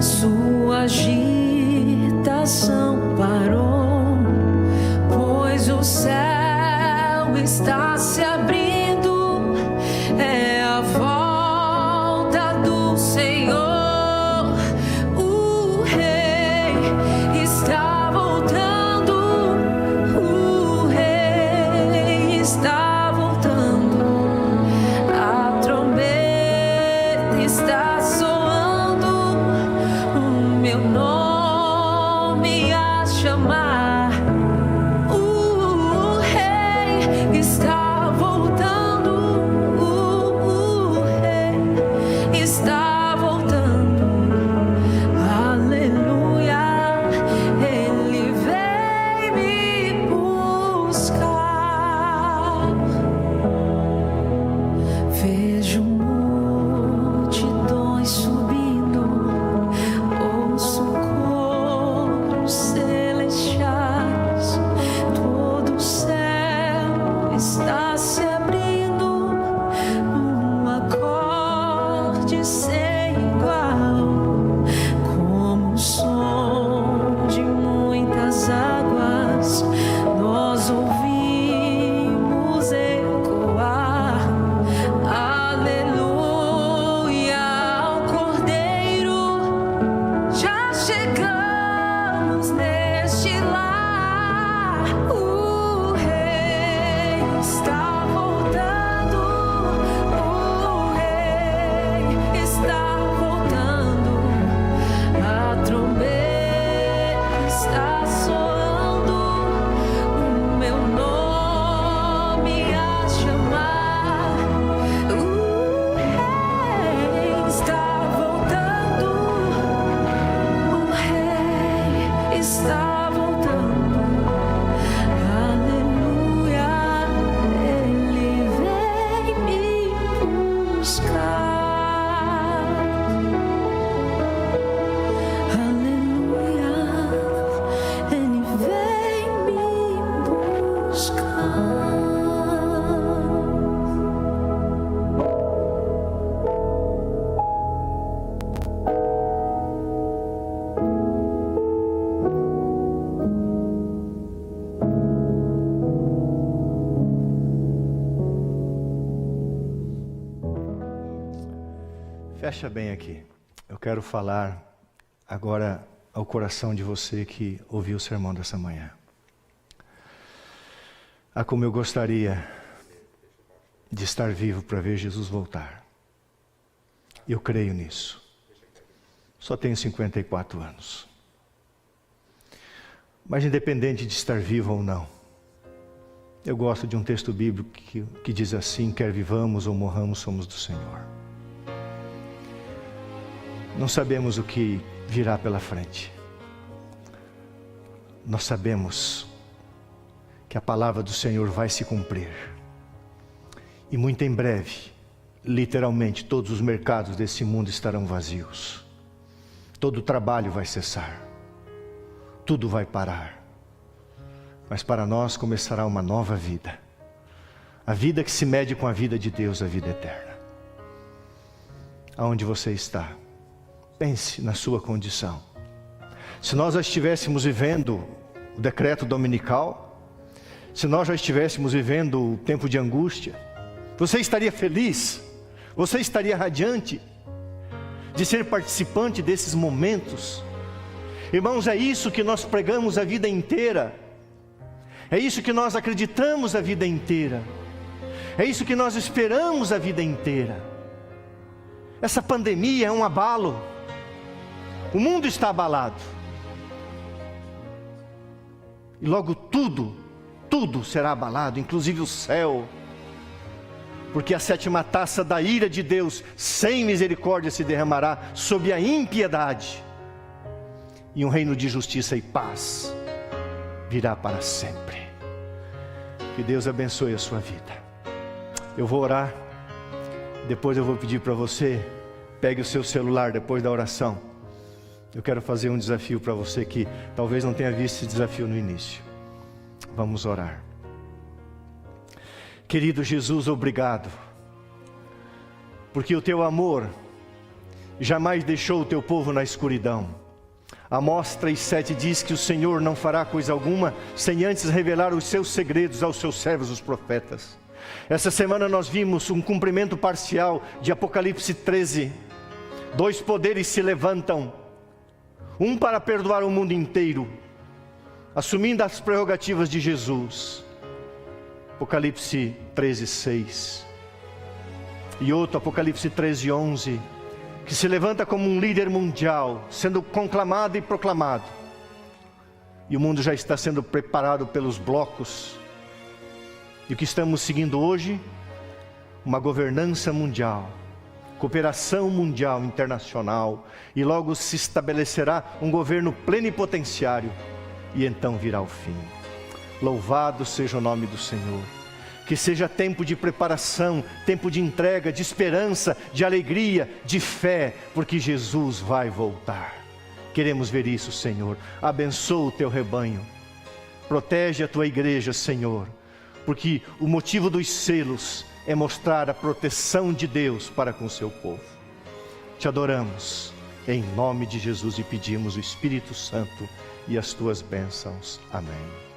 sua agitação parou, pois o céu está se abrindo, é a volta do Senhor. O Rei está voltando, o Rei está voltando, a trombeta está soando, o meu nome a chamar. Fecha bem aqui. Eu quero falar agora ao coração de você que ouviu o sermão dessa manhã. Como eu gostaria de estar vivo para ver Jesus voltar. Eu creio nisso. Só tenho 54 anos. Mas independente de estar vivo ou não, eu gosto de um texto bíblico que diz assim: quer vivamos ou morramos, somos do Senhor. Não sabemos o que virá pela frente. Nós sabemos que a palavra do Senhor vai se cumprir. E muito em breve, literalmente, todos os mercados desse mundo estarão vazios. Todo o trabalho vai cessar. Tudo vai parar. Mas para nós começará uma nova vida. A vida que se mede com a vida de Deus, a vida eterna. Aonde você está? Pense na sua condição. Se nós já estivéssemos vivendo o decreto dominical, se nós já estivéssemos vivendo o tempo de angústia, você estaria feliz? Você estaria radiante de ser participante desses momentos? Irmãos, é isso que nós pregamos a vida inteira. É isso que nós acreditamos a vida inteira. É isso que nós esperamos a vida inteira. Essa pandemia é um abalo. O mundo está abalado. E logo tudo será abalado, inclusive o céu. Porque a 7ª taça da ira de Deus, sem misericórdia, se derramará sobre a impiedade. E um reino de justiça e paz virá para sempre. Que Deus abençoe a sua vida. Eu vou orar. Depois eu vou pedir para você, pegue o seu celular depois da oração. Eu quero fazer um desafio para você que talvez não tenha visto esse desafio no início. Vamos orar. Querido Jesus, obrigado. Porque o teu amor jamais deixou o teu povo na escuridão. Amós 3:7 diz que o Senhor não fará coisa alguma sem antes revelar os seus segredos aos seus servos, os profetas. Essa semana nós vimos um cumprimento parcial de Apocalipse 13. 2 poderes se levantam. Um para perdoar o mundo inteiro, assumindo as prerrogativas de Jesus. Apocalipse 13:6. E outro, Apocalipse 13:11. Que se levanta como um líder mundial, sendo conclamado e proclamado. E o mundo já está sendo preparado pelos blocos. E o que estamos seguindo hoje? Uma governança mundial, cooperação mundial internacional. E logo se estabelecerá um governo plenipotenciário. E então virá o fim. Louvado seja o nome do Senhor. Que seja tempo de preparação, tempo de entrega, de esperança, de alegria, de fé, porque Jesus vai voltar. Queremos ver isso, Senhor. Abençoa o teu rebanho. Protege a tua igreja, Senhor. Porque o motivo dos selos é mostrar a proteção de Deus para com o seu povo. Te adoramos, em nome de Jesus, e pedimos o Espírito Santo e as tuas bênçãos. Amém.